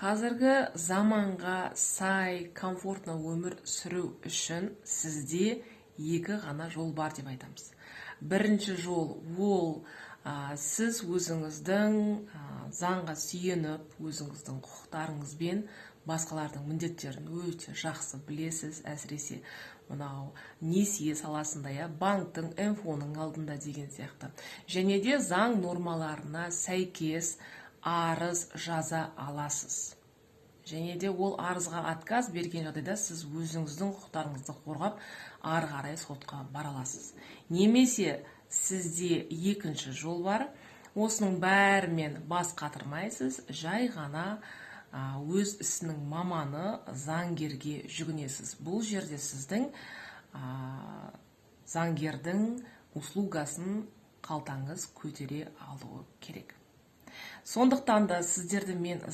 Қазіргі заманға сай, комфортны өмір сүру үшін сізде екі ғана жол бар деп айтамыз. Бірінші жол ол сіз өзіңіздің заңға сүйеніп, өзіңіздің құқықтарыңызбен басқалардың міндеттерін өте жақсы білесіз, әсіресе мынау несие саласында, банктің, МФО-ның алдында деген сияқты. Және де заң нормаларына сәйкес арыз жаза аласыз. Және де ол арызға отказ берген жағдайда сіз өзіңіздің құқықтарыңызды қорғап, ары қарай сотқа бара аласыз. Немесе сізде екінші жол бар. Осының бәрімен бас қатырмайсыз, жай ғана өз ісінің маманы заңгерге жүгінесіз. Бұл жерде сіздің заңгердің услугасын қалтаңыз көтере алуы керек. Сондықтан да сіздерді мен